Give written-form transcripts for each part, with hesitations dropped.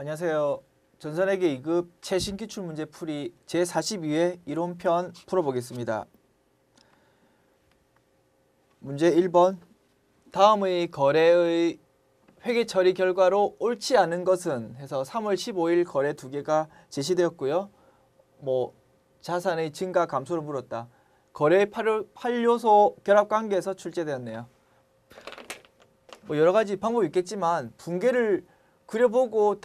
안녕하세요. 전산회계 2급 최신 기출문제 풀이 제42회 이론편 풀어보겠습니다. 문제 1번. 다음의 거래의 회계 처리 결과로 옳지 않은 것은 해서 3월 15일 거래 2개가 제시되었고요. 자산의 증가 감소를 물었다. 거래의 8요소 결합관계에서 출제되었네요. 여러 가지 방법이 있겠지만 분계를 그려보고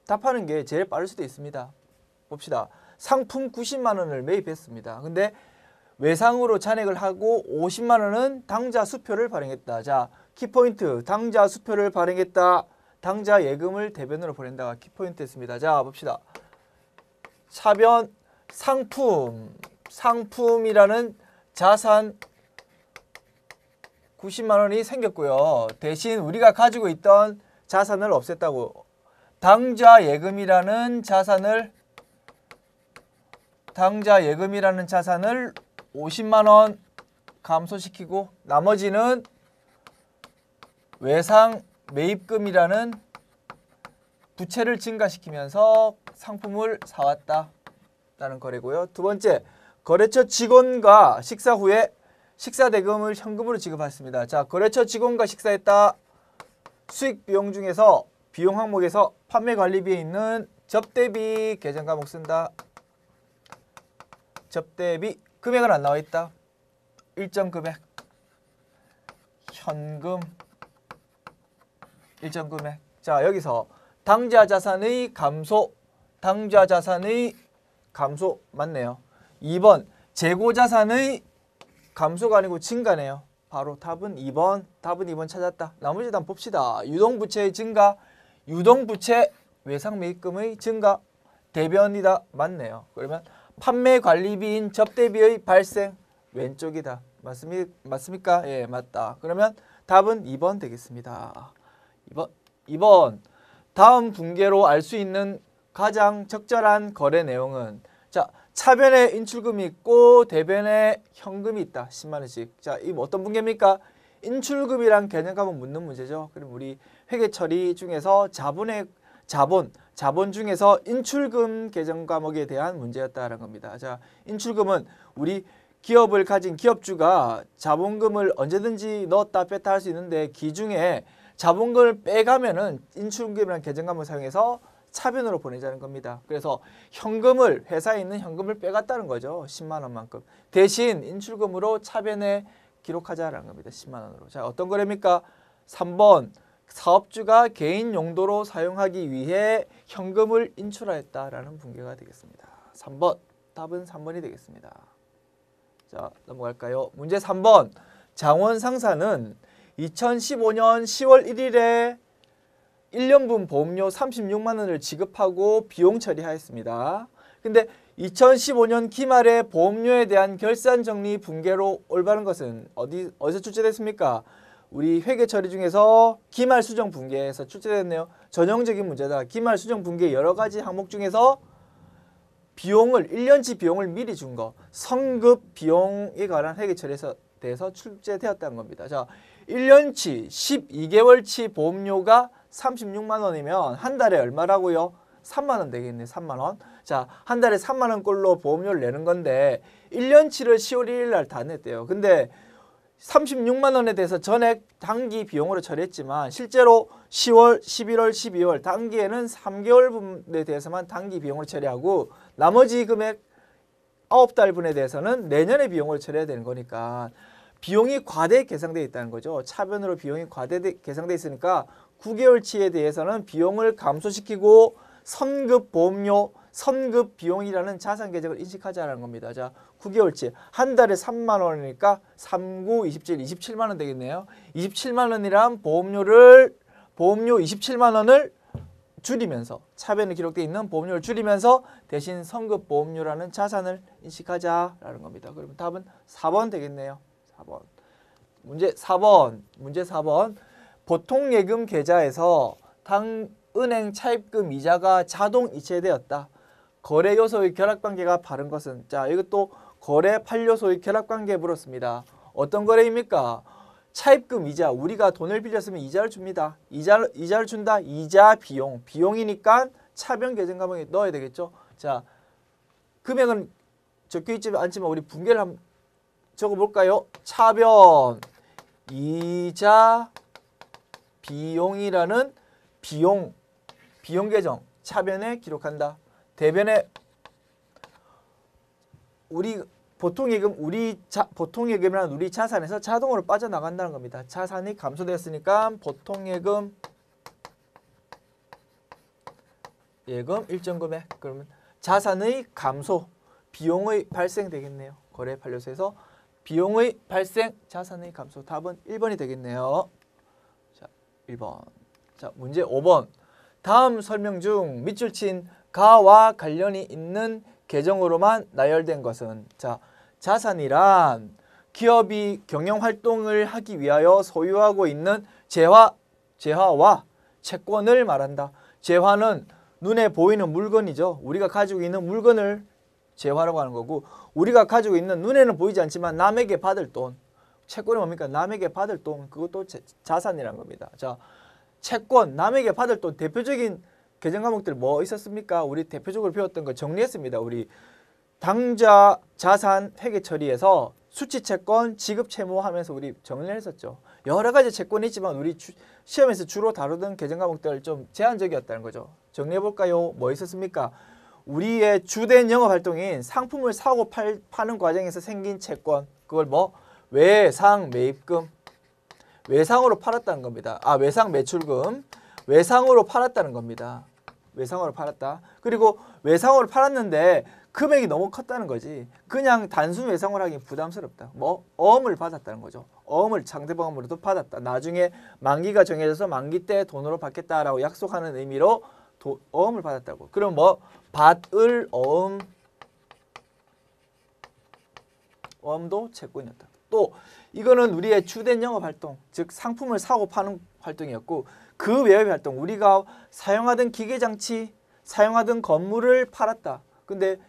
답하는 게 제일 빠를 수도 있습니다. 봅시다. 상품 90만 원을 매입했습니다. 근데 외상으로 잔액을 하고 50만 원은 당좌 수표를 발행했다. 자, 키포인트. 당좌 수표를 발행했다. 당좌 예금을 대변으로 보낸다가 키포인트였습니다. 자, 봅시다. 차변 상품. 상품이라는 자산 90만 원이 생겼고요. 대신 우리가 가지고 있던 자산을 없앴다고. 당좌 예금이라는 자산을 50만 원 감소시키고 나머지는 외상 매입금이라는 부채를 증가시키면서 상품을 사왔다라는 거래고요. 두 번째, 거래처 직원과 식사 후에 식사 대금을 현금으로 지급했습니다. 자, 거래처 직원과 식사했다. 수익 비용 중에서 비용 항목에서 판매 관리비에 있는 접대비 계정 과목 쓴다. 접대비 금액은 안 나와 있다. 일정 금액. 현금 일정 금액. 자, 여기서 당좌 자산의 감소. 당좌 자산의 감소 맞네요. 2번 재고 자산의 감소가 아니고 증가네요. 바로 답은 2번. 답은 2번 찾았다. 나머지 답 봅시다. 유동부채의 증가, 유동부채 외상 매입금의 증가, 대변이다. 맞네요. 그러면 판매관리비인 접대비의 발생, 왼쪽이다. 맞습니까? 예, 맞다. 그러면 답은 2번 되겠습니다. 2번. 다음 분계로 알 수 있는 가장 적절한 거래 내용은, 자, 차변에 인출금이 있고 대변에 현금이 있다. 10만 원씩. 자, 이 어떤 분계입니까? 인출금이란 개념 과목 묻는 문제죠. 그럼 우리 회계 처리 중에서 자본 중에서 인출금 계정 과목에 대한 문제였다는 겁니다. 자, 인출금은 우리 기업을 가진 기업주가 자본금을 언제든지 넣었다 뺐다 할 수 있는데 기중에 자본금을 빼가면은 인출금이라는 계정 과목을 사용해서 차변으로 보내자는 겁니다. 그래서 현금을, 회사에 있는 현금을 빼갔다는 거죠. 10만 원만큼. 대신 인출금으로 차변에 기록하자라는 겁니다. 10만 원으로. 자, 어떤 거래입니까? 3번. 사업주가 개인 용도로 사용하기 위해 현금을 인출하였다라는 분계가 되겠습니다. 3번. 답은 3번이 되겠습니다. 자, 넘어갈까요? 문제 3번. 장원 상사는 2015년 10월 1일에 1년분 보험료 36만 원을 지급하고 비용 처리하였습니다. 근데 2015년 기말에 보험료에 대한 결산 정리 분계로 올바른 것은 어디서 출제됐습니까? 우리 회계 처리 중에서 기말 수정 분계에서 출제됐네요. 전형적인 문제다. 기말 수정 분계 여러 가지 항목 중에서 비용을 1년치 비용을 미리 준 거, 성급 비용에 관한 회계 처리에서 대해서 출제되었다는 겁니다. 자, 1년치 12개월치 보험료가 36만 원이면 한 달에 얼마라고요? 3만 원 되겠네. 3만 원. 자, 한 달에 3만 원꼴로 보험료를 내는 건데 1년치를 10월 1일 날 다 냈대요. 근데 36만 원에 대해서 전액 단기 비용으로 처리했지만 실제로 10월, 11월, 12월 단기에는 3개월분에 대해서만 단기 비용을 처리하고 나머지 금액 9달분에 대해서는 내년에 비용을 처리해야 되는 거니까 비용이 과대 계상되어 있다는 거죠. 차변으로 비용이 과대 계상되어 있으니까 9개월치에 대해서는 비용을 감소시키고 선급 보험료, 선급 비용이라는 자산 계정을 인식하자는 겁니다. 자, 9개월치 한 달에 3만 원이니까 3, 9, 27, 27만 원 되겠네요. 27만 원이란 보험료 27만 원을 줄이면서 차변에 기록되어 있는 보험료를 줄이면서 대신 선급 보험료라는 자산을 인식하자라는 겁니다. 그러면 답은 4번 되겠네요. 4번. 문제 4번. 보통 예금 계좌에서 은행 차입금 이자가 자동 이체되었다. 거래 요소의 결합관계가 바른 것은, 자, 이것도 거래 8요소의 결합관계 물었습니다. 어떤 거래입니까? 차입금 이자, 우리가 돈을 빌렸으면 이자를 줍니다. 이자를 준다. 이자 비용. 비용이니까 차변 계정 과목에 넣어야 되겠죠. 자, 금액은 적혀 있지 않지만 우리 분계를 한번 적어볼까요? 차변 이자 비용이라는 비용 계정 차변에 기록한다. 대변에 우리 보통예금 보통예금이란 우리 자산에서 자동으로 빠져나간다는 겁니다. 자산이 감소되었으니까 보통예금 일정 금액 그러면 자산의 감소 비용의 발생 되겠네요. 거래 판례서에서 비용의 발생 자산의 감소 답은 1번이 되겠네요. 자, 1번. 자, 문제 5번. 다음 설명 중 밑줄 친 가와 관련이 있는 계정으로만 나열된 것은 자, 자산이란 기업이 경영활동을 하기 위하여 소유하고 있는 재화와 채권을 말한다. 재화는 눈에 보이는 물건이죠. 우리가 가지고 있는 물건을 재화라고 하는 거고 우리가 가지고 있는 눈에는 보이지 않지만 남에게 받을 돈. 채권이 뭡니까? 남에게 받을 돈. 그것도 자산이라는 겁니다. 자, 채권, 남에게 받을 돈 대표적인 계정 과목들 뭐 있었습니까? 우리 대표적으로 배웠던 거 정리했습니다. 우리 당좌 자산 회계 처리에서 수취 채권, 지급 채무 하면서 우리 정리를 했었죠. 여러 가지 채권이 있지만 우리 시험에서 주로 다루던 계정 과목들 좀 제한적이었다는 거죠. 정리해 볼까요? 뭐 있었습니까? 우리의 주된 영업 활동인 상품을 사고 파는 과정에서 생긴 채권. 그걸 뭐? 외상 매입금. 외상으로 팔았다는 겁니다. 아, 외상 매출금. 외상으로 팔았다는 겁니다. 외상으로 팔았다. 그리고 외상으로 팔았는데 금액이 너무 컸다는 거지. 그냥 단순 외상으로 하기 부담스럽다. 뭐? 어음을 받았다는 거죠. 어음을 상대방으로도 받았다. 나중에 만기가 정해져서 만기 때 돈으로 받겠다라고 약속하는 의미로 어음을 받았다고. 그럼 뭐? 받을 어음. 어음도 채권이었다. 또 이거는 우리의 주된 영업 활동, 즉 상품을 사고 파는 활동이었고 그 외의 활동, 우리가 사용하던 기계장치, 사용하던 건물을 팔았다. 근데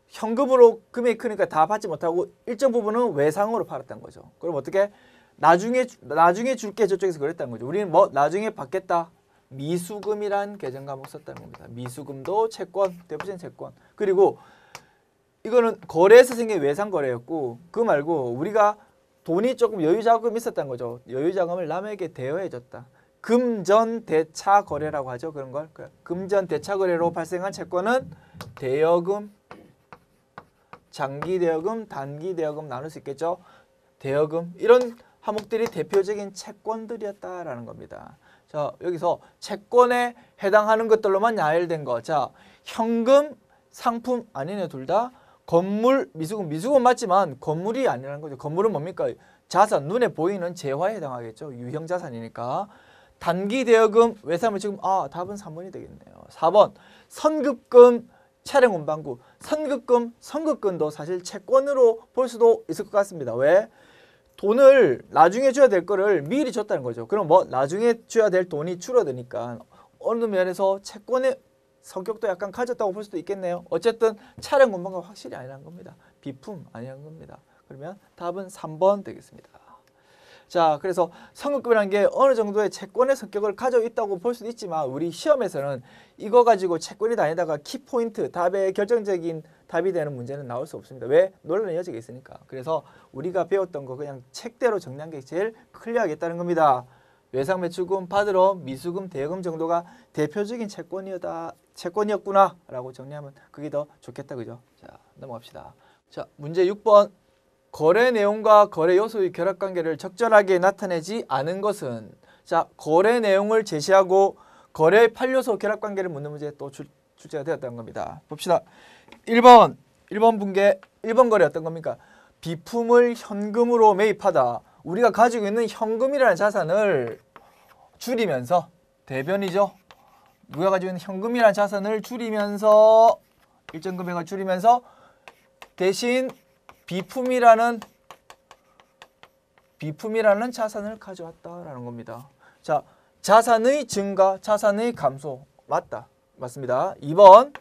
현금으로 금액이 크니까 다 받지 못하고 일정 부분은 외상으로 팔았다는 거죠. 그럼 어떻게? 나중에 줄게 저쪽에서 그랬다는 거죠. 우리는 뭐 나중에 받겠다. 미수금이란 계정 과목 썼다는 겁니다. 미수금도 채권, 대표적인 채권. 그리고 이거는 거래에서 생긴 외상 거래였고 그 말고 우리가 돈이 조금 여유자금이 있었다는 거죠. 여유자금을 남에게 대여해 줬다. 금전대차 거래라고 하죠. 그런 걸. 금전대차 거래로 발생한 채권은 대여금, 장기대여금, 단기대여금 나눌 수 있겠죠. 대여금 이런 항목들이 대표적인 채권들이었다라는 겁니다. 자, 여기서 채권에 해당하는 것들로만 나열된 거. 자, 현금, 상품 아니네 둘 다. 건물, 미수금 맞지만 건물이 아니라는 거죠. 건물은 뭡니까? 자산, 눈에 보이는 재화에 해당하겠죠. 유형 자산이니까. 단기 대여금, 외상을 지금 답은 3번이 되겠네요. 4번 선급금, 차량 운반구. 선급금도 사실 채권으로 볼 수도 있을 것 같습니다. 왜? 돈을 나중에 줘야 될 거를 미리 줬다는 거죠. 그럼 뭐 나중에 줘야 될 돈이 줄어드니까 어느 면에서 채권의 성격도 약간 가졌다고 볼 수도 있겠네요. 어쨌든 차량 운반과 확실히 아니라는 겁니다. 비품 아니라는 겁니다. 그러면 답은 3번 되겠습니다. 자, 그래서 선급금이라는 게 어느 정도의 채권의 성격을 가지고 있다고 볼 수도 있지만 우리 시험에서는 이거 가지고 채권이 다니다가 키포인트, 답의 결정적인 답이 되는 문제는 나올 수 없습니다. 왜? 논란의 여지가 있으니까. 그래서 우리가 배웠던 거 그냥 책대로 정리한 게 제일 클리어하겠다는 겁니다. 외상 매출금 받으러 미수금, 대여금 정도가 대표적인 채권이었구나 라고 정리하면 그게 더 좋겠다. 그죠? 자, 넘어갑시다. 자, 문제 6번. 거래 내용과 거래 요소의 결합관계를 적절하게 나타내지 않은 것은 자, 거래 내용을 제시하고 거래 판료소 결합관계를 묻는 문제에 또 출제가 되었다는 겁니다. 봅시다. 1번 분계 1번 거래 어떤 겁니까? 비품을 현금으로 매입하다. 우리가 가지고 있는 현금이라는 자산을 줄이면서 대변이죠. 우리가 가지고 있는 현금이라는 자산을 줄이면서 일정 금액을 줄이면서 대신 비품이라는 자산을 가져왔다라는 겁니다. 자, 자산의 증가, 자산의 감소 맞다. 맞습니다. 2번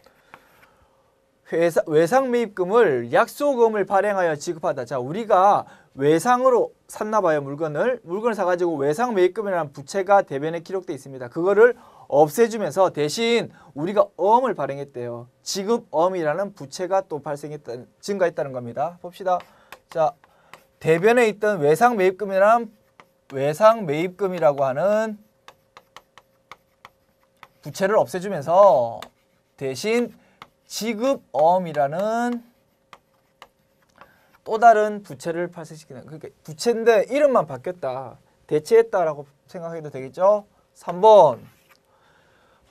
외상 매입금을 약소금을 발행하여 지급하다. 자, 우리가 외상으로 샀나 봐요, 물건을 사가지고 외상 매입금이라는 부채가 대변에 기록되어 있습니다. 그거를 없애주면서 대신 우리가 어음을 발행했대요. 지급어음이라는 부채가 또 증가했다는 겁니다. 봅시다. 자, 대변에 있던 외상 매입금이라고 하는 부채를 없애주면서 대신 지급어음이라는 또 다른 부채를 발생시키는, 그러니까 부채인데 이름만 바뀌었다, 대체했다라고 생각해도 되겠죠. 3번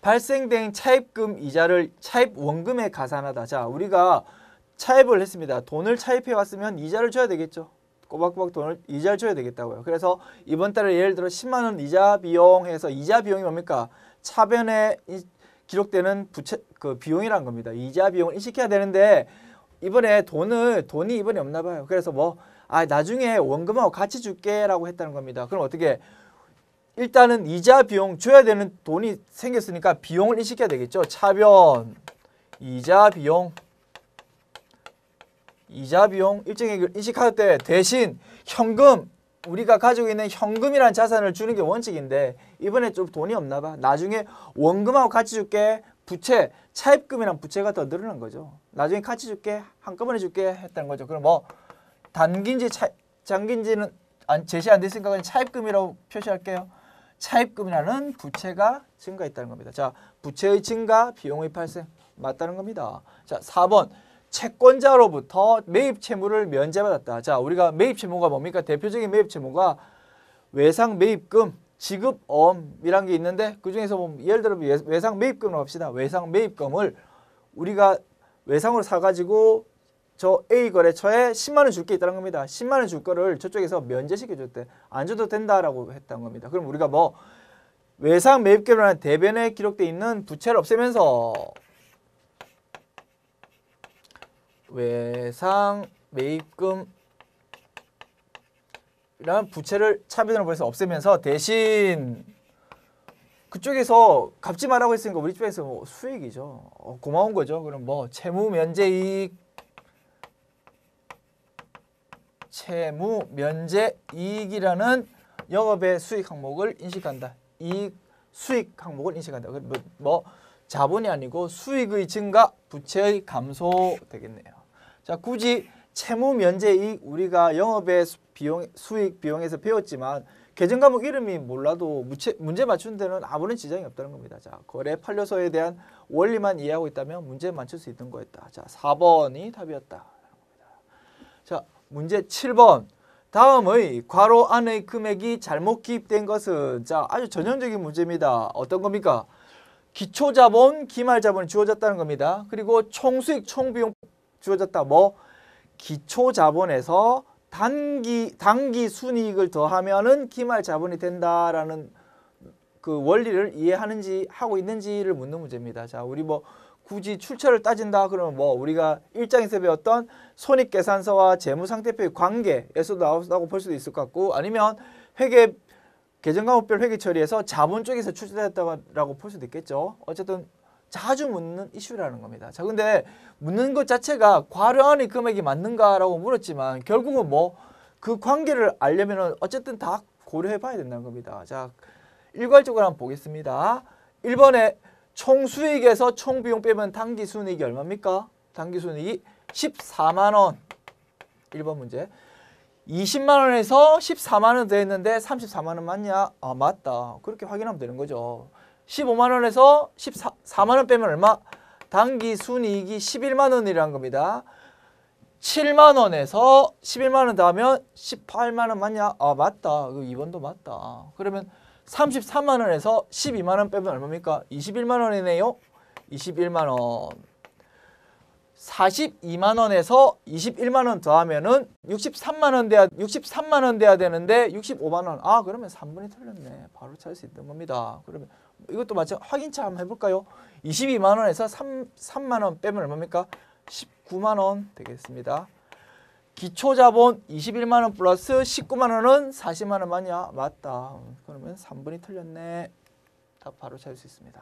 발생된 차입금 이자를 차입 원금에 가산하다. 자, 우리가 차입을 했습니다. 돈을 차입해 왔으면 이자를 줘야 되겠죠. 꼬박꼬박 이자를 줘야 되겠다고요. 그래서 이번 달에 예를 들어 10만 원 이자 비용 해서, 이자 비용이 뭡니까? 차변에 기록되는 부채 그 비용이란 겁니다. 이자 비용을 인식해야 되는데 이번에 돈이 이번에 없나 봐요. 그래서 나중에 원금하고 같이 줄게라고 했다는 겁니다. 그럼 어떻게? 일단은 이자 비용 줘야 되는 돈이 생겼으니까 비용을 인식해야 되겠죠. 차변 이자 비용 일정액을 인식할 때 대신 현금, 우리가 가지고 있는 현금이라는 자산을 주는 게 원칙인데 이번에 좀 돈이 없나 봐. 나중에 원금하고 같이 줄게. 부채, 차입금이랑 부채가 더 늘어난 거죠. 나중에 같이 줄게, 한꺼번에 줄게 했다는 거죠. 그럼 단기인지 장기인지는 제시 안 됐으니까 그냥 차입금이라고 표시할게요. 차입금이라는 부채가 증가했다는 겁니다. 자, 부채의 증가, 비용의 발생 맞다는 겁니다. 자, 4번 채권자로부터 매입 채무를 면제받았다. 자, 우리가 매입 채무가 뭡니까? 대표적인 매입 채무가 외상 매입금, 지급어음이란 게 있는데 그중에서 예를 들어 외상 매입금을 합시다. 외상 매입금을 우리가 외상으로 사가지고 저 A 거래처에 10만 원 줄 게 있다는 겁니다. 10만 원 줄 거를 저쪽에서 면제시켜 줬대. 안 줘도 된다라고 했다는 겁니다. 그럼 우리가 외상 매입금이라는 대변에 기록되어 있는 부채를 없애면서 외상 매입금 이라는 부채를 차변으로 보내서 없애면서 대신 그쪽에서 갚지 말라고 했으니까 우리 쪽에서 수익이죠. 고마운 거죠. 그럼 채무 면제 이익이라는 영업의 수익 항목을 인식한다. 수익 항목을 인식한다. 자본이 아니고 수익의 증가, 부채의 감소 되겠네요. 자, 굳이 채무 면제 이익 우리가 영업의 수익 비용에서 배웠지만 계정 과목 이름이 몰라도 문제 맞추는 데는 아무런 지장이 없다는 겁니다. 자, 거래 판례서에 대한 원리만 이해하고 있다면 문제 맞출 수 있는 거였다. 자, 4번이 답이었다. 자, 문제 7번. 다음의 괄호 안의 금액이 잘못 기입된 것은, 자, 아주 전형적인 문제입니다. 어떤 겁니까? 기초자본, 기말자본이 주어졌다는 겁니다. 그리고 총수익, 총비용 주어졌다. 기초자본에서 단기 순이익을 더하면은 기말자본이 된다라는 그 원리를 이해하는지 하고 있는지를 묻는 문제입니다. 자, 우리 굳이 출처를 따진다 그러면 우리가 1장에서 배웠던 손익계산서와 재무상태표의 관계에서도 나온다고 볼 수도 있을 것 같고, 아니면 계정과목별 회계 처리에서 자본 쪽에서 출제됐다고 볼 수도 있겠죠. 어쨌든 자주 묻는 이슈라는 겁니다. 자, 근데 묻는 것 자체가 괄호 안의 금액이 맞는가라고 물었지만 결국은 그 관계를 알려면은 어쨌든 다 고려해 봐야 된다는 겁니다. 자, 일괄적으로 한번 보겠습니다. 1번에 총수익에서 총비용 빼면 당기순이익이 얼마입니까? 당기순이익이 14만 원. 1번 문제. 20만 원에서 14만 원 더했는데 34만 원 맞냐? 아, 맞다. 그렇게 확인하면 되는 거죠. 15만 원에서 14만 원 빼면 얼마? 당기순이익이 11만 원이라는 겁니다. 7만 원에서 11만 원 더하면 18만 원 맞냐? 아, 맞다. 2번도 맞다. 그러면 33만 원에서 12만 원 빼면 얼마입니까? 21만 원이네요. 21만 원. 42만 원에서 21만 원 더하면은 63만 원 돼야 되는데 65만 원. 아, 그러면 3분이 틀렸네. 바로 찾을 수 있는 겁니다. 그러면 이것도 확인차 한번 해볼까요? 22만 원에서 3만 원 빼면 얼마입니까? 19만 원 되겠습니다. 기초자본 21만 원 플러스 19만 원은 40만 원 맞냐? 맞다. 그러면 3번이 틀렸네. 답 바로 찾을 수 있습니다.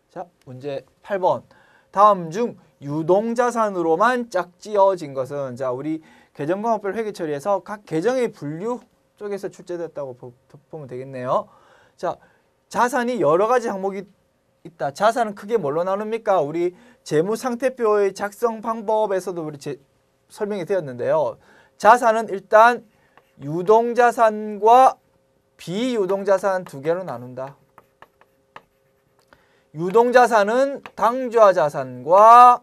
자, 문제 8번. 다음 중 유동자산으로만 짝지어진 것은 자 우리 계정과목별 회계 처리에서 각 계정의 분류 쪽에서 출제됐다고 보면 되겠네요. 자 자산이 여러 가지 항목이 있다. 자산은 크게 뭘로 나눕니까? 우리 재무상태표의 작성 방법에서도 우리 설명이 되었는데요. 자산은 일단 유동자산과 비유동자산 두 개로 나눈다. 유동자산은 당좌자산과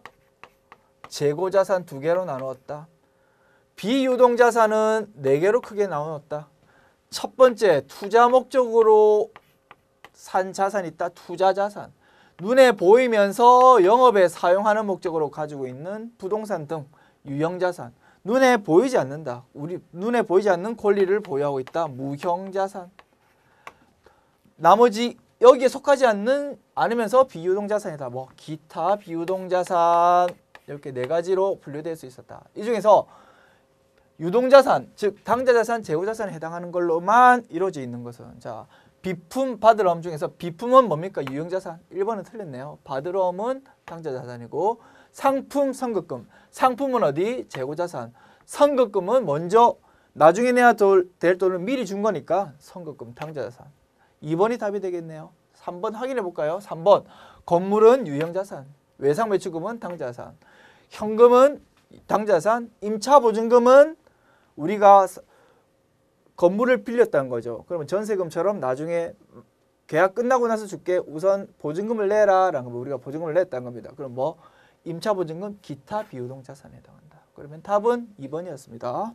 재고자산 두 개로 나누었다. 비유동자산은 네 개로 크게 나누었다. 첫 번째, 투자 목적으로 산 자산이 있다. 투자자산. 눈에 보이면서 영업에 사용하는 목적으로 가지고 있는 부동산 등 유형자산. 눈에 보이지 않는다. 우리 눈에 보이지 않는 권리를 보유하고 있다. 무형자산. 나머지 여기에 속하지 않으면서 비유동자산이다. 뭐 기타 비유동자산 이렇게 네 가지로 분류될 수 있었다. 이 중에서 유동자산, 즉 당좌자산, 재고자산에 해당하는 걸로만 이루어져 있는 것은 자 비품, 바드럼 중에서 비품은 뭡니까? 유형자산. 1번은 틀렸네요. 바드럼은 당좌자산이고 상품, 선급금. 상품은 어디? 재고자산. 선급금은 먼저 나중에 내야 될 돈을 미리 준 거니까 선급금, 당좌자산. 2번이 답이 되겠네요. 3번 확인해 볼까요? 3번 건물은 유형자산. 외상매출금은 당좌자산. 현금은 당좌자산. 임차보증금은 우리가 건물을 빌렸다는 거죠. 그러면 전세금처럼 나중에 계약 끝나고 나서 줄게 우선 보증금을 내라 라는 거 우리가 보증금을 냈다는 겁니다. 그럼 뭐 임차보증금 기타 비유동자산에 해당한다. 그러면 답은 2번이었습니다.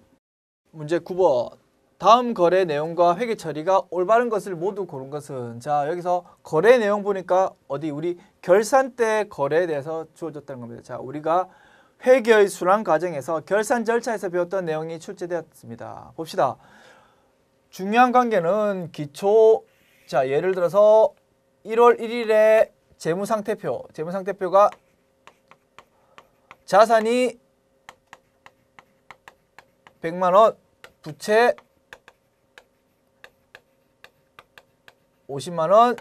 문제 9번. 다음 거래 내용과 회계 처리가 올바른 것을 모두 고른 것은 자 여기서 거래 내용 보니까 어디 우리 결산 때 거래에 대해서 주어졌다는 겁니다. 자 우리가 회계의 순환 과정에서 결산 절차에서 배웠던 내용이 출제되었습니다. 봅시다. 중요한 관계는 기초 자 예를 들어서 1월 1일에 재무상태표가 자산이 100만 원, 부채 50만 원,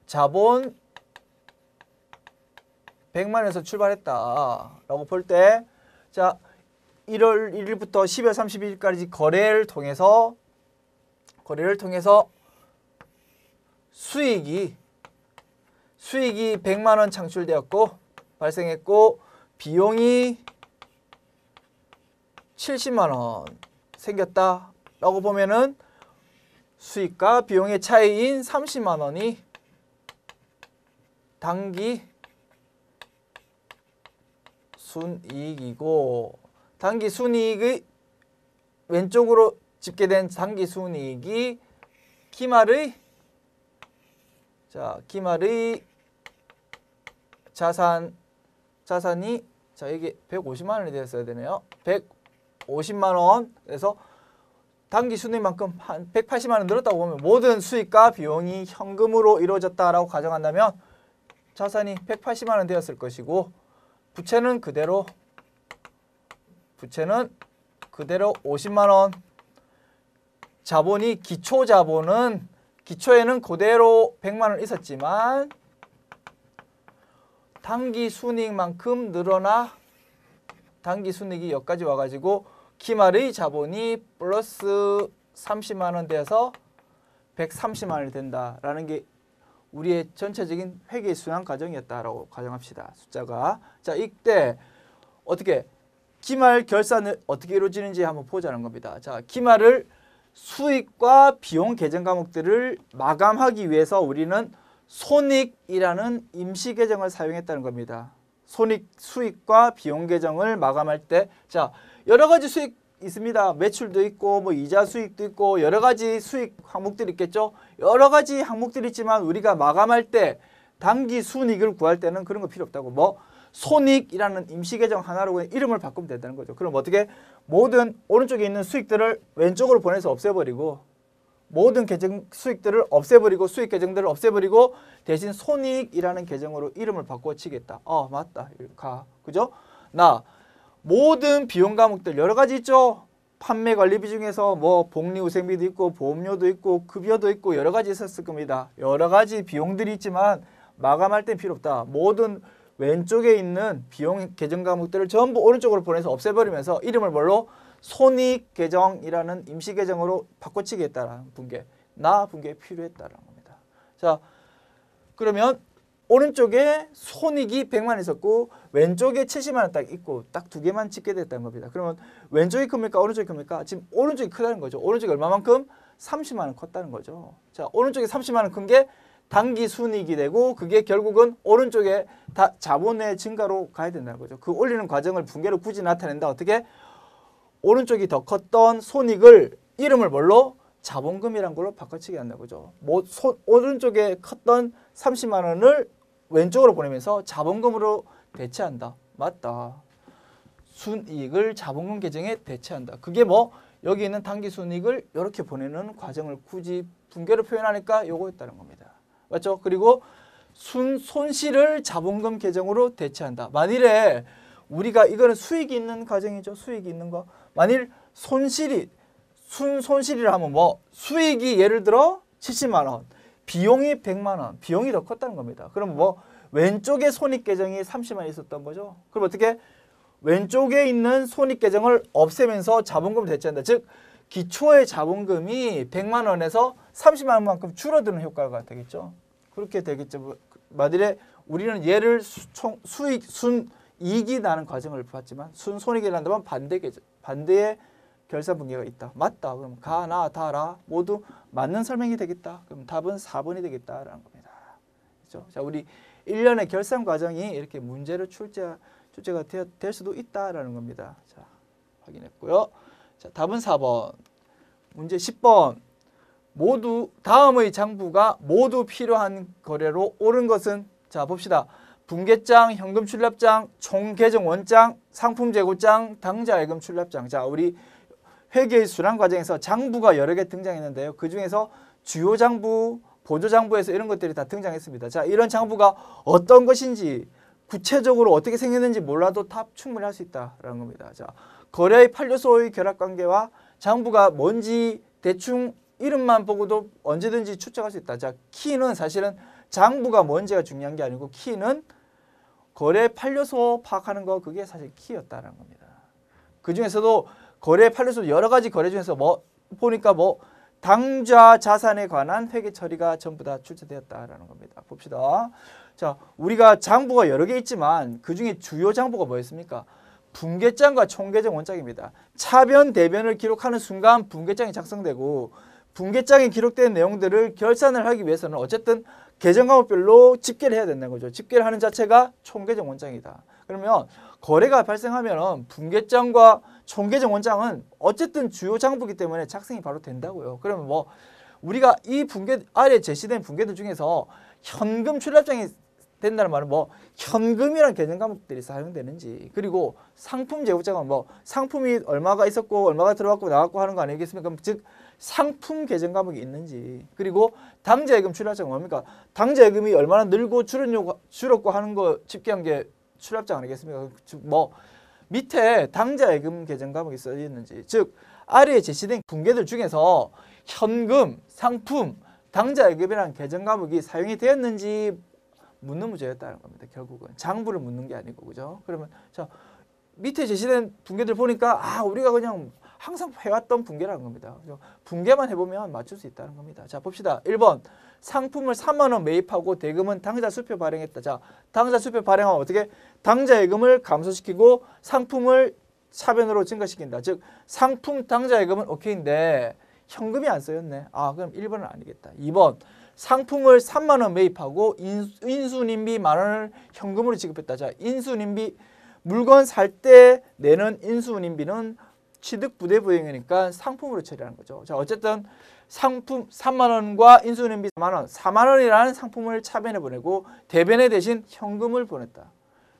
자본 100만 원에서 출발했다라고 볼 때 자 1월 1일부터 12월 31일까지 거래를 통해서 수익이 100만 원 창출되었고 발생했고 비용이 70만 원 생겼다라고 보면은 수익과 비용의 차이인 30만 원이 당기 순이익이고 당기 순이익의 왼쪽으로 집계된 당기 순이익이 기말의 자산이 자 이게 150만 원이 되었어야 되네요. 150만 원. 그래서 당기 순이익만큼 한 180만 원 늘었다고 보면 모든 수익과 비용이 현금으로 이루어졌다라고 가정한다면 자산이 180만 원 되었을 것이고 부채는 그대로 50만 원. 자본이 기초에는 그대로 100만 원 있었지만 당기 순이익만큼 늘어나 당기 순이익이 여기까지 와가지고 기말의 자본이 플러스 30만 원 되어서 130만 원이 된다라는 게 우리의 전체적인 회계 순환 과정이었다라고 가정합시다. 숫자가 자 이때 어떻게 기말 결산을 어떻게 이루어지는지 한번 보자는 겁니다. 자 기말을 수익과 비용 계정 과목들을 마감하기 위해서 우리는 손익이라는 임시 계정을 사용했다는 겁니다. 수익과 비용 계정을 마감할 때 자 여러 가지 수익 있습니다. 매출도 있고 뭐 이자 수익도 있고 여러 가지 수익 항목들이 있겠죠. 여러 가지 항목들이 있지만 우리가 마감할 때 당기 순이익을 구할 때는 그런 거 필요 없다고 뭐 손익이라는 임시 계정 하나로 그냥 이름을 바꾸면 된다는 거죠. 그럼 어떻게 모든 오른쪽에 있는 수익들을 왼쪽으로 보내서 없애버리고 모든 계정 수익들을 없애버리고 수익 계정들을 없애버리고 대신 손익이라는 계정으로 이름을 바꿔 치겠다. 맞다. 가. 그죠? 나 모든 비용 과목들 여러 가지 있죠. 판매 관리비 중에서 뭐 복리후생비도 있고 보험료도 있고 급여도 있고 여러 가지 있었을 겁니다. 여러 가지 비용들이 있지만 마감할 땐 필요 없다. 모든 왼쪽에 있는 비용 계정 과목들을 전부 오른쪽으로 보내서 없애버리면서 이름을 뭘로? 손익 계정이라는 임시 계정으로 바꿔치기했다라는 붕괴. 나 붕괴에 필요했다라는 겁니다. 자, 그러면 오른쪽에 손익이 100만 원 있었고 왼쪽에 70만 원 딱 있고 딱 두 개만 찍게 됐다는 겁니다. 그러면 왼쪽이 큽니까? 오른쪽이 큽니까? 지금 오른쪽이 크다는 거죠. 오른쪽이 얼마만큼? 30만 원 컸다는 거죠. 자, 오른쪽에 30만 원 큰 게 단기 순이익이 되고 그게 결국은 오른쪽에 다 자본의 증가로 가야 된다는 거죠. 그 올리는 과정을 붕괴로 굳이 나타낸다. 어떻게? 오른쪽이 더 컸던 손익을 이름을 뭘로? 자본금이란 걸로 바꿔치기 한다는 거죠. 오른쪽에 컸던 30만 원을 왼쪽으로 보내면서 자본금으로 대체한다. 맞다. 순이익을 자본금 계정에 대체한다. 그게 뭐 여기 있는 단기 순이익을 이렇게 보내는 과정을 굳이 붕괴로 표현하니까 요거였다는 겁니다. 맞죠? 그리고 손실을 자본금 계정으로 대체한다. 만일에 우리가 이거는 수익이 있는 과정이죠. 수익이 있는 거. 만일 순손실이라 하면 뭐 수익이 예를 들어 70만 원, 비용이 100만 원, 비용이 더 컸다는 겁니다. 그럼 뭐 왼쪽에 손익 계정이 30만 원 있었던 거죠. 그럼 어떻게? 왼쪽에 있는 손익 계정을 없애면서 자본금을 대체한다. 즉 기초의 자본금이 100만 원에서 30만 원만큼 줄어드는 효과가 되겠죠. 그렇게 되겠죠. 만일에 우리는 얘를 순이익이 나는 과정을 봤지만 순손익이 난다면 반대의 결산 붕괴가 있다. 맞다. 그럼 가, 나, 다, 라 모두 맞는 설명이 되겠다. 그럼 답은 4번이 되겠다라는 겁니다. 그렇죠? 자, 우리 1년의 결산 과정이 이렇게 문제로 출제가 될 수도 있다라는 겁니다. 자, 확인했고요. 자, 답은 4번. 문제 10번. 모두 다음의 장부가 모두 필요한 거래로 옳은 것은? 자, 봅시다. 분계장, 현금 출납장, 총계정 원장, 상품 재고장, 당좌예금 출납장. 자, 우리 회계의 순환 과정에서 장부가 여러 개 등장했는데요. 그 중에서 주요 장부, 보조 장부에서 이런 것들이 다 등장했습니다. 자, 이런 장부가 어떤 것인지 구체적으로 어떻게 생겼는지 몰라도 다 충분히 할 수 있다라는 겁니다. 자, 거래의 판료소의 결합관계와 장부가 뭔지 대충 이름만 보고도 언제든지 추측할 수 있다. 자, 키는 사실은 장부가 뭔지가 중요한 게 아니고 키는 거래 판료소 파악하는 거 그게 사실 키였다는 겁니다. 그 중에서도 거래 판료소 여러 가지 거래 중에서 뭐 보니까 뭐 당좌 자산에 관한 회계 처리가 전부 다 출제되었다라는 겁니다. 봅시다. 자, 우리가 장부가 여러 개 있지만 그 중에 주요 장부가 뭐였습니까? 분계장과 총계정 원장입니다. 차변 대변을 기록하는 순간 분계장이 작성되고 분계장에 기록된 내용들을 결산을 하기 위해서는 어쨌든 계정 과목별로 집계를 해야 된다는 거죠. 집계를 하는 자체가 총계정 원장이다. 그러면 거래가 발생하면 분계장과 총계정 원장은 어쨌든 주요 장부이기 때문에 작성이 바로 된다고요. 그러면 뭐 우리가 이 분계 아래 제시된 분계들 중에서 현금 출납장이 된다는 말은 뭐 현금이란 계정 과목들이 사용되는지, 그리고 상품 재고장은 뭐 상품이 얼마가 있었고 얼마가 들어갔고 나갔고 하는 거 아니겠습니까? 즉 상품 계정 과목이 있는지, 그리고 당좌예금 출납장은 뭡니까? 당좌예금이 얼마나 늘고 줄었고 하는 거 집계한 게 출납장 아니겠습니까? 즉 뭐 밑에 당좌예금 계정 과목이 써 있는지, 즉 아래에 제시된 분계들 중에서 현금, 상품, 당좌예금이라는 계정 과목이 사용이 되었는지 묻는 문제였다는 겁니다. 결국은 장부를 묻는 게 아니고, 그죠? 그러면 자, 밑에 제시된 분계들 보니까 아, 우리가 그냥 항상 해왔던 분계라는 겁니다. 분계만 해보면 맞출 수 있다는 겁니다. 자, 봅시다. 1번 상품을 3만 원 매입하고 대금은 당좌 수표 발행했다. 자, 당좌 수표 발행하면 어떻게? 당좌예금을 감소시키고 상품을 차변으로 증가시킨다. 즉 상품 당좌예금은 오케이인데 현금이 안 쓰였네. 아, 그럼 1번은 아니겠다. 2번 상품을 3만 원 매입하고 인수인비 만 원을 현금으로 지급했다. 자, 인수인비 물건 살 때 내는 인수인비는 취득 부대 부행이니까 상품으로 처리하는 거죠. 자, 어쨌든 상품 3만 원과 인수인비 4만 원, 4만 원이라는 상품을 차변에 보내고 대변에 대신 현금을 보냈다.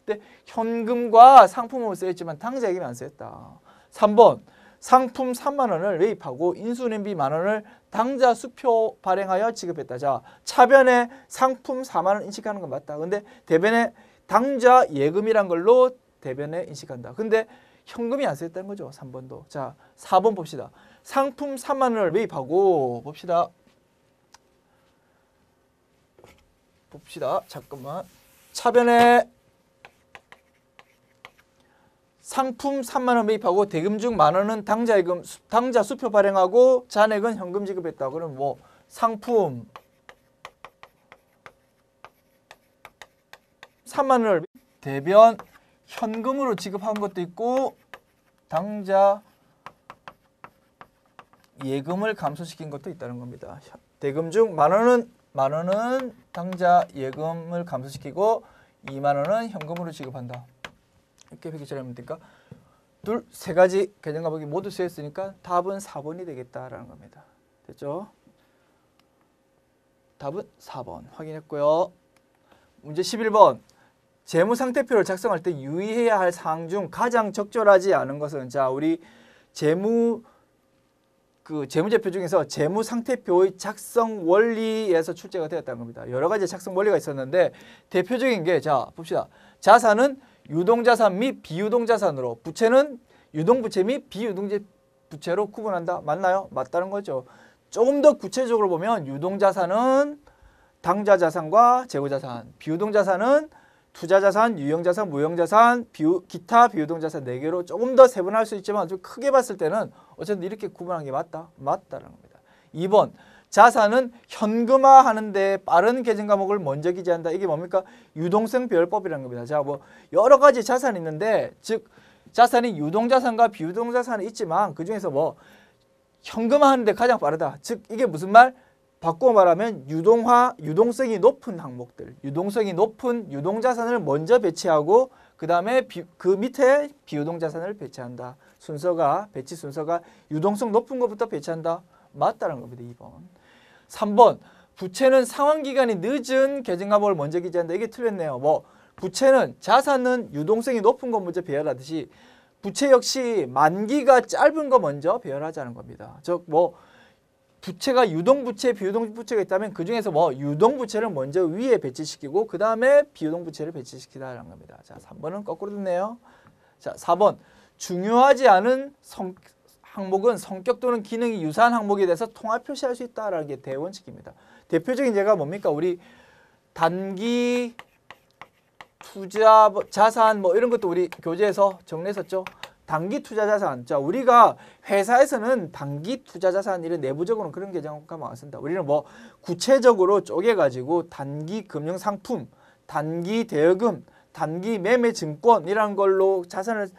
근데 현금과 상품으로 쓰였지만 당좌예금이 안 쓰였다. 3번 상품 3만 원을 매입하고 인수인비 만 원을 당좌 수표 발행하여 지급했다. 자, 차변에 상품 4만 원 인식하는 건 맞다. 근데 대변에 당좌 예금이란 걸로 대변에 인식한다. 근데 현금이 안 쓰였다는 거죠. 3번도. 자, 4번 봅시다. 상품 3만 원을 매입하고 봅시다. 봅시다. 잠깐만. 차변에 상품 3만 원 매입하고 대금 중 만 원은 당자 수표 발행하고 잔액은 현금 지급했다. 그럼 뭐 상품 3만 원을 대변 현금으로 지급한 것도 있고 당자 예금을 감소시킨 것도 있다는 겁니다. 대금 중 만 원은 당자 예금을 감소시키고 2만 원은 현금으로 지급한다. 이렇게 회계 처리하면 되니까 세 가지 계정 과목이 모두 쓰였으니까 답은 4번이 되겠다라는 겁니다. 됐죠? 답은 4번 확인했고요. 문제 11번. 재무상태표를 작성할 때 유의해야 할 사항 중 가장 적절하지 않은 것은 자, 우리 재무제표 중에서 재무상태표의 작성 원리에서 출제가 되었다는 겁니다. 여러 가지 작성 원리가 있었는데 대표적인 게 자, 봅시다. 자산은 유동자산 및 비유동자산으로 부채는 유동부채 및 비유동부채로 구분한다. 맞나요? 맞다는 거죠. 조금 더 구체적으로 보면 유동자산은 당좌자산과 재고자산, 비유동자산은 투자자산, 유형자산, 무형자산, 기타 비유동자산 4개로 조금 더 세분화할 수 있지만 좀 크게 봤을 때는 어쨌든 이렇게 구분하는 게 맞다. 맞다라는 겁니다. 2번. 자산은 현금화하는 데 빠른 계정 과목을 먼저 기재한다. 이게 뭡니까? 유동성 비율법이라는 겁니다. 자, 뭐 여러 가지 자산이 있는데 즉 자산이 유동자산과 비유동자산이 있지만 그중에서 뭐 현금화하는 데 가장 빠르다. 즉 이게 무슨 말? 바꿔 말하면 유동성이 높은 항목들, 유동성이 높은 유동자산을 먼저 배치하고 그 다음에 그 밑에 비유동자산을 배치한다. 배치 순서가 유동성 높은 것부터 배치한다. 맞다는 겁니다. 2번. 3번. 부채는 상환기간이 늦은 계정 과목을 먼저 기재한다. 이게 틀렸네요. 뭐 부채는 자산은 유동성이 높은 것 먼저 배열하듯이 부채 역시 만기가 짧은 거 먼저 배열하자는 겁니다. 즉 뭐 부채가 유동부채, 비유동부채가 있다면 그 중에서 뭐 유동부채를 먼저 위에 배치시키고 그 다음에 비유동부채를 배치시키다라는 겁니다. 자, 3번은 거꾸로 됐네요. 자, 4번. 중요하지 않은 항목은 성격 또는 기능이 유사한 항목에 대해서 통합 표시할 수 있다라는 게 대원칙입니다. 대표적인 예가 뭡니까? 우리 단기 투자 자산 뭐 이런 것도 우리 교재에서 정리했었죠. 단기 투자 자산. 자, 우리가 회사에서는 단기 투자 자산 이런 내부적으로는 그런 계정과목 안 쓴다. 우리는 뭐 구체적으로 쪼개 가지고 단기 금융 상품, 단기 대여금, 단기 매매 증권이라는 걸로 자산을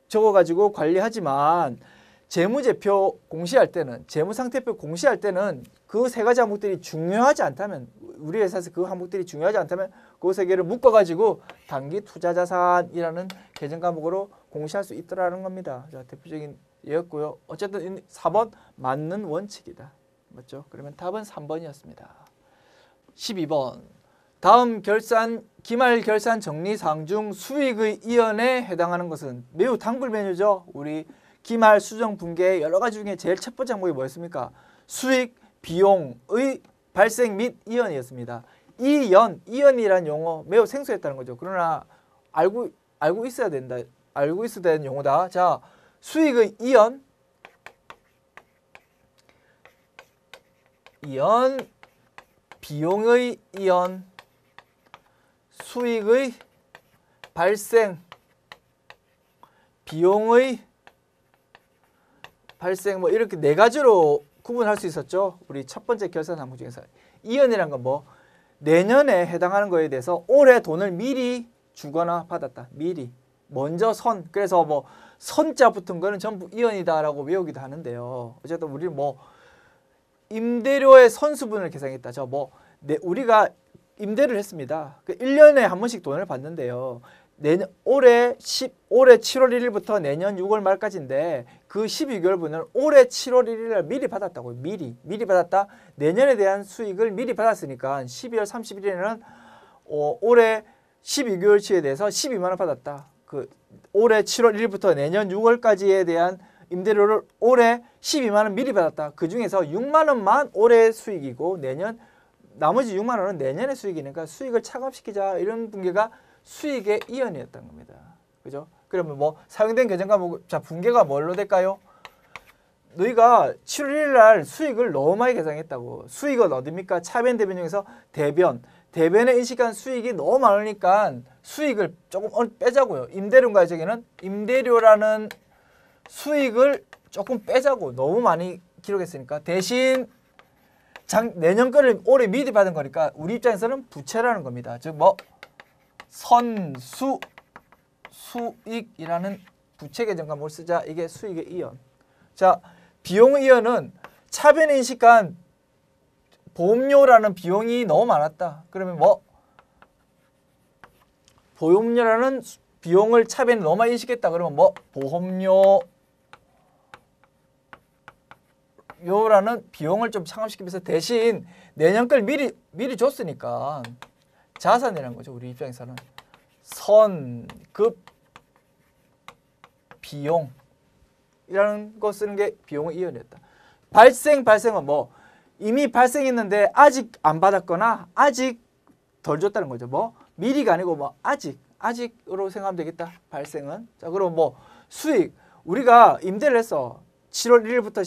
적어 가지고 관리하지만 재무제표 공시할 때는 재무상태표 공시할 때는 그 세 가지 항목들이 중요하지 않다면 우리 회사에서 그 항목들이 중요하지 않다면 그 세 개를 묶어 가지고 단기 투자 자산이라는 계정 과목으로 공시할 수 있더라는 겁니다. 자, 대표적인 예였고요. 어쨌든 4번 맞는 원칙이다. 맞죠? 그러면 답은 3번이었습니다. 12번. 다음 기말 결산 정리 사항 중 수익의 이연에 해당하는 것은 매우 단골 메뉴죠. 우리 기말 수정 분계 여러 가지 중에 제일 첫 번째 항목이 뭐였습니까? 수익, 비용의 발생 및 이연이었습니다. 이연이라는 용어 매우 생소했다는 거죠. 그러나 알고 있어야 된다. 알고 있어야 되는 용어다. 자, 수익의 이연, 비용의 이연, 수익의 발생, 비용의 발생 뭐 이렇게 네 가지로 구분할 수 있었죠. 우리 첫 번째 결산 항목 중에서. 이연이란 건 뭐 내년에 해당하는 거에 대해서 올해 돈을 미리 주거나 받았다. 미리. 먼저 그래서 뭐 선자 붙은 거는 전부 이연이다라고 외우기도 하는데요. 어쨌든 우리는 뭐 임대료의 선수분을 계산했다. 우리가 임대를 했습니다. 그 1년에 한 번씩 돈을 받는데요. 올해 7월 1일부터 내년 6월 말까지인데 그 12개월분을 올해 7월 1일에 미리 받았다고요. 미리 받았다. 내년에 대한 수익을 미리 받았으니까 12월 31일에는 올해 12개월치에 대해서 12만 원 받았다. 그 올해 7월 1일부터 내년 6월까지에 대한 임대료를 올해 12만 원 미리 받았다. 그 중에서 6만 원만 올해 수익이고 나머지 6만 원은 내년의 수익이니까 수익을 차감시키자 이런 분계가 수익의 이연이었던 겁니다. 그죠? 그러면 뭐 사용된 계정 과목 자 분계가 뭘로 될까요? 너희가 7월 1일 날 수익을 너무 많이 계산했다고. 수익은 어딥니까? 차변 대변 중에서 대변에 인식한 수익이 너무 많으니까 수익을 조금 빼자고요. 임대료인가요? 저기는 임대료라는 수익을 조금 빼자고. 너무 많이 기록했으니까. 대신 내년 거를 올해 미리 받은 거니까 우리 입장에서는 부채라는 겁니다. 즉 뭐 선수 수익이라는 부채 계정과 뭘 쓰자. 이게 수익의 이연. 자, 비용의 이연은 차변에 인식한 보험료라는 비용이 너무 많았다. 그러면 뭐 보험료라는 비용을 차변에 너무 많이 인식했다. 그러면 뭐 보험료라는 비용을 좀 상환시키면서 대신 내년 걸 미리 줬으니까 자산이라는 거죠. 우리 입장에서는 선급 비용이라는 거 쓰는 게 비용의 이연이었다. 발생은 뭐 이미 발생했는데 아직 안 받았거나 아직 덜 줬다는 거죠. 뭐 미리가 아니고 뭐 아직으로 생각하면 되겠다. 발생은. 자, 그럼 뭐 수익 우리가 임대를 했어. 7월 1일부터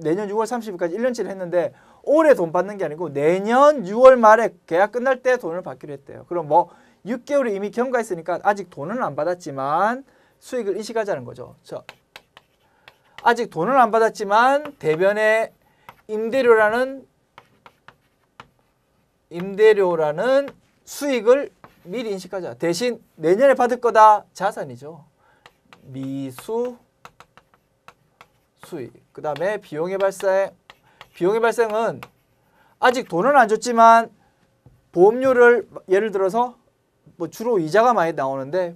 내년 6월 30일까지 1년치를 했는데 올해 돈 받는 게 아니고 내년 6월 말에 계약 끝날 때 돈을 받기로 했대요. 그럼 뭐 6개월이 이미 경과했으니까 아직 돈은 안 받았지만 수익을 인식하자는 거죠. 자, 아직 돈을 안 받았지만 대변에 임대료라는 수익을 미리 인식하자. 대신 내년에 받을 거다. 자산이죠. 미수 수익. 그 다음에 비용의 발생. 비용의 발생은 아직 돈은 안 줬지만 보험료를 예를 들어서 뭐 주로 이자가 많이 나오는데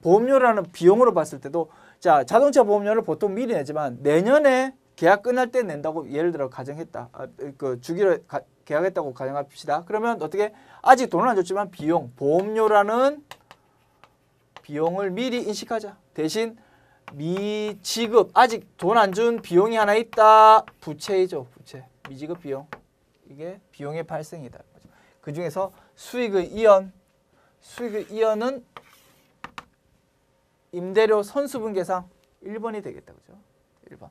보험료라는 비용으로 봤을 때도 자, 자동차 보험료를 보통 미리 내지만 내년에 계약 끝날 때 낸다고 예를 들어 가정했다. 주기로 계약했다고 가정합시다. 그러면 어떻게 아직 돈을 안 줬지만 보험료라는 비용을 미리 인식하자. 대신 미지급 아직 돈 안 준 비용이 하나 있다. 부채이죠. 부채. 미지급 비용. 이게 비용의 발생이다. 그 중에서 수익의 이연은 임대료 선수분 계상 1번이 되겠다. 그죠? 1번.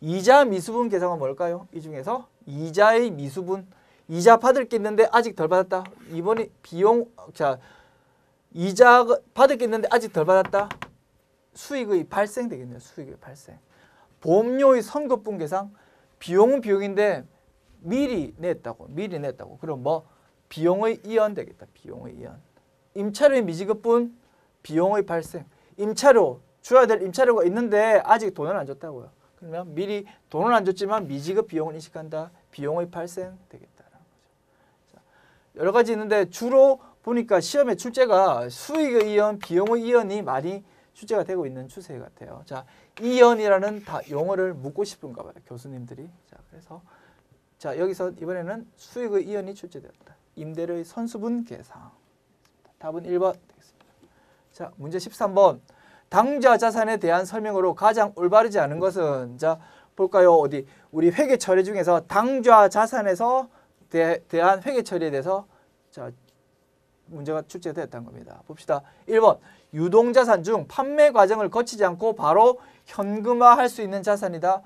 이자 미수분 계상은 뭘까요? 이 중에서 이자의 미수분. 이자 받을 게 있는데 아직 덜 받았다. 2번이 이자 받을 게 있는데 아직 덜 받았다. 수익의 발생 되겠네요. 수익의 발생. 보험료의 선급분 계상. 비용은 비용인데 미리 냈다고. 그럼 뭐 비용의 이연 되겠다. 비용의 이연. 임차료의 미지급분. 비용의 발생. 임차료. 줘야 될 임차료가 있는데 아직 돈을 안 줬다고요. 그러면 미리 돈을 안 줬지만 미지급 비용을 인식한다. 비용의 발생 되겠다라는 거죠. 자, 여러 가지 있는데 주로 보니까 시험의 출제가 수익의 이연, 비용의 이연이 많이 출제가 되고 있는 추세 같아요. 자, 이연이라는 용어를 묻고 싶은가 봐요. 교수님들이. 자, 그래서 자, 여기서 이번에는 수익의 이연이 출제되었다. 임대료의 선수분 계상. 답은 1번 되겠습니다. 자, 문제 13번. 당좌 자산에 대한 설명으로 가장 올바르지 않은 것은 자 볼까요? 어디 우리 회계 처리 중에서 당좌 자산에서 대한 회계 처리에 대해서 자 문제가 출제되었다는 겁니다. 봅시다. 1번 유동자산 중 판매 과정을 거치지 않고 바로 현금화할 수 있는 자산이다.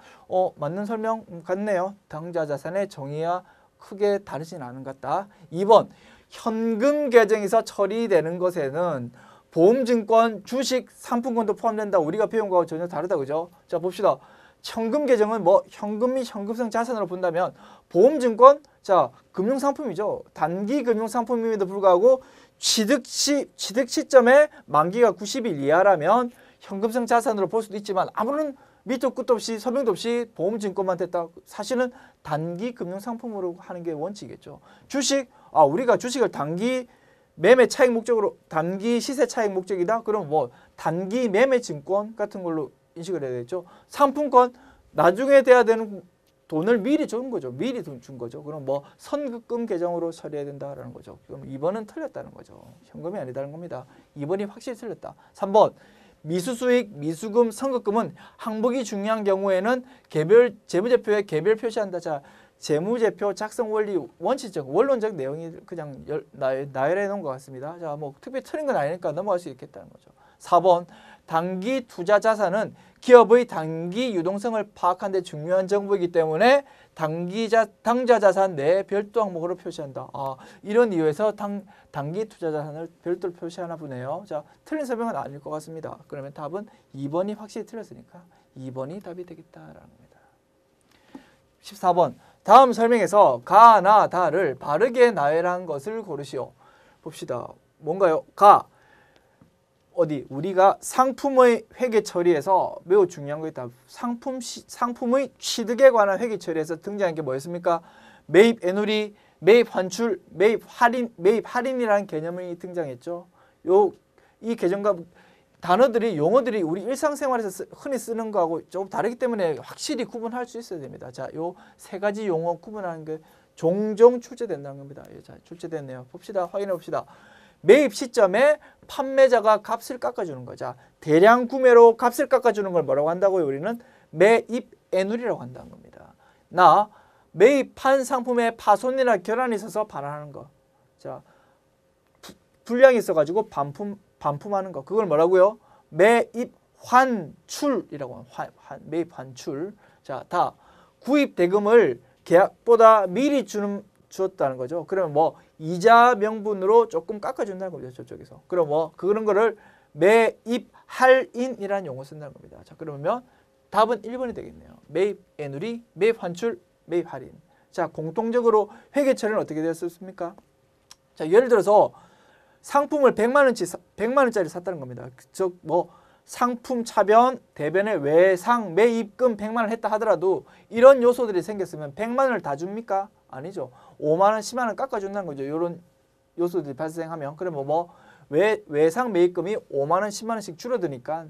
맞는 설명 같네요. 당좌 자산의 정의와 크게 다르진 않은 것 같다. 2번 현금 계정에서 처리되는 것에는 보험증권, 주식, 상품권도 포함된다. 우리가 배운 거하고 전혀 다르다. 그죠? 자, 봅시다. 현금 계정은 뭐 현금 및 현금성 자산으로 본다면 보험증권, 자, 금융상품이죠. 단기 금융상품임에도 불구하고 취득 시점에 만기가 90일 이하라면 현금성 자산으로 볼 수도 있지만 아무런 밑도 끝도 없이 설명도 없이 보험증권만 됐다. 사실은 단기 금융상품으로 하는 게 원칙이겠죠. 주식, 우리가 주식을 단기 매매 차익 목적으로 단기 시세 차익 목적이다. 그럼 뭐 단기 매매 증권 같은 걸로 인식을 해야 되겠죠. 상품권 나중에 돼야 되는 돈을 미리 준 거죠. 미리 준 거죠. 그럼 뭐 선급금 계정으로 처리해야 된다라는 거죠. 그럼 2번은 틀렸다는 거죠. 현금이 아니다는 겁니다. 2번이 확실히 틀렸다. 3번 미수수익, 미수금, 선급금은 항목이 중요한 경우에는 개별 재무제표에 개별 표시한다. 자, 재무제표 작성 원리 원칙적 원론적 내용이 그냥 나열해 놓은 것 같습니다. 자, 뭐 특별히 틀린 건 아니니까 넘어갈 수 있겠다는 거죠. 4번 단기 투자 자산은 기업의 단기 유동성을 파악하는 데 중요한 정보이기 때문에 당좌 자산 내 별도 항목으로 표시한다. 이런 이유에서 단기 투자 자산을 별도로 표시하나 보네요. 자, 틀린 설명은 아닐 것 같습니다. 그러면 답은 2번이 확실히 틀렸으니까 2번이 답이 되겠다라는 겁니다. 14번. 다음 설명에서 가, 나, 다를 바르게 나열한 것을 고르시오. 봅시다. 뭔가요? 가. 어디? 우리가 상품의 회계 처리에서 매우 중요한 거 있다. 상품의 취득에 관한 회계 처리에서 등장한 게 뭐였습니까? 매입 애누리, 매입 환출, 매입 할인이라는 개념이 등장했죠. 이 개념과 단어들이 용어들이 우리 일상생활에서 흔히 쓰는 거하고 조금 다르기 때문에 확실히 구분할 수 있어야 됩니다. 자, 요 세 가지 용어 구분하는 게 종종 출제된다는 겁니다. 자, 출제됐네요. 봅시다. 확인해 봅시다. 매입 시점에 판매자가 값을 깎아주는 거죠. 대량 구매로 값을 깎아주는 걸 뭐라고 한다고요? 우리는 매입 애누리라고 한다는 겁니다. 나 매입한 상품에 파손이나 결함이 있어서 반환하는 거. 자, 불량이 있어가지고 반품하는 거. 그걸 뭐라고요? 매입 환출이라고 하는 매입 환출. 자, 다 구입 대금을 계약보다 미리 주었다는 거죠. 그러면 뭐 이자 명분으로 조금 깎아준다는 거죠. 저쪽에서. 그럼 뭐 그런 거를 매입 할인이라는 용어 쓴다는 겁니다. 자, 그러면 답은 1번이 되겠네요. 매입 애누리, 매입 환출, 매입 할인. 자, 공통적으로 회계 처리는 어떻게 되었습니까? 자, 예를 들어서 상품을 100만 원짜리 샀다는 겁니다. 즉 뭐 상품 차변, 대변의 외상, 매입금 100만 원 했다 하더라도 이런 요소들이 생겼으면 100만 원을 다 줍니까? 아니죠. 5만 원, 10만 원 깎아준다는 거죠. 이런 요소들이 발생하면. 그러면 뭐 외상 매입금이 5만 원, 10만 원씩 줄어드니까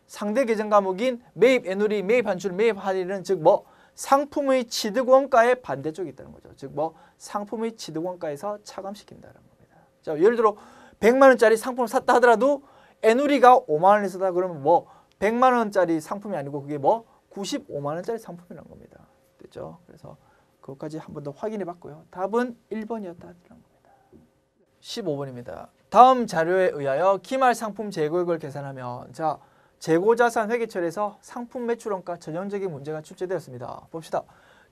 상대 계정 과목인 매입 애누리, 매입 환출, 매입 할인은 즉 뭐 상품의 취득 원가의 반대쪽이 있다는 거죠. 즉 뭐 상품의 취득 원가에서 차감시킨다는 겁니다. 자, 예를 들어 100만 원짜리 상품을 샀다 하더라도 애누리가 5만 원이 있었다 그러면 뭐 100만 원짜리 상품이 아니고 그게 뭐 95만 원짜리 상품이라는 겁니다. 됐죠? 그래서 그것까지 한 번 더 확인해 봤고요. 답은 1번이었다는 겁니다. 15번입니다. 다음 자료에 의하여 기말 상품 재고액을 계산하면 자, 재고자산 회계처리에서 상품 매출원가 전형적인 문제가 출제되었습니다. 봅시다.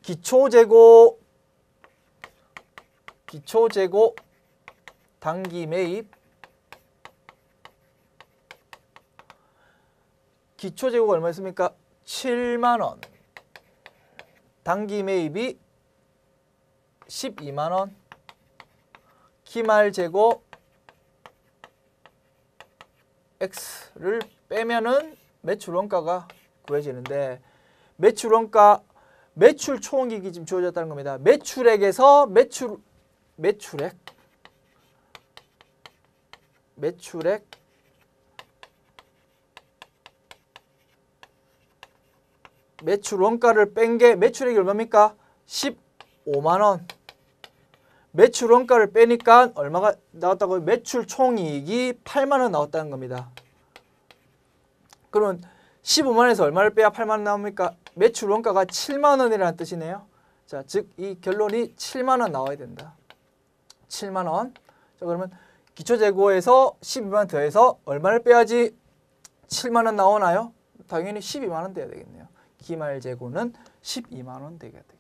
기초재고 단기 매입 기초재고가 얼마였습니까? 7만 원. 단기 매입이 12만 원. 기말재고 X를 빼면은 매출원가가 구해지는데 매출원가 매출 총액이 지금 주어졌다는 겁니다. 매출액에서 매출액 매출원가를 뺀 게 매출액이 얼마입니까? 15만 원. 매출원가를 빼니까 얼마가 나왔다고요? 매출 총이익이 8만 원 나왔다는 겁니다. 그러면 15만 원에서 얼마를 빼야 8만 원 나옵니까? 매출원가가 7만 원이라는 뜻이네요. 자, 즉 이 결론이 7만 원 나와야 된다. 7만 원. 자, 그러면 기초재고에서 12만 원 더해서 얼마를 빼야지 7만 원 나오나요? 당연히 12만 원 돼야 되겠네요. 기말재고는 12만 원 되겠다.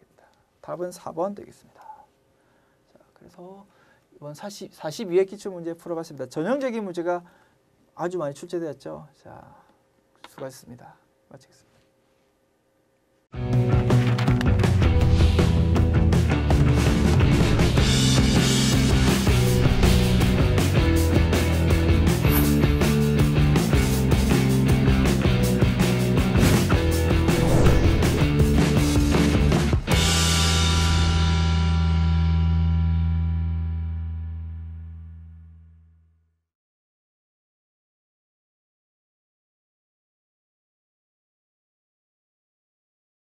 답은 4번 되겠습니다. 자, 그래서 이번 42회 기출문제 풀어봤습니다. 전형적인 문제가 아주 많이 출제되었죠. 자, 수고하셨습니다. 마치겠습니다.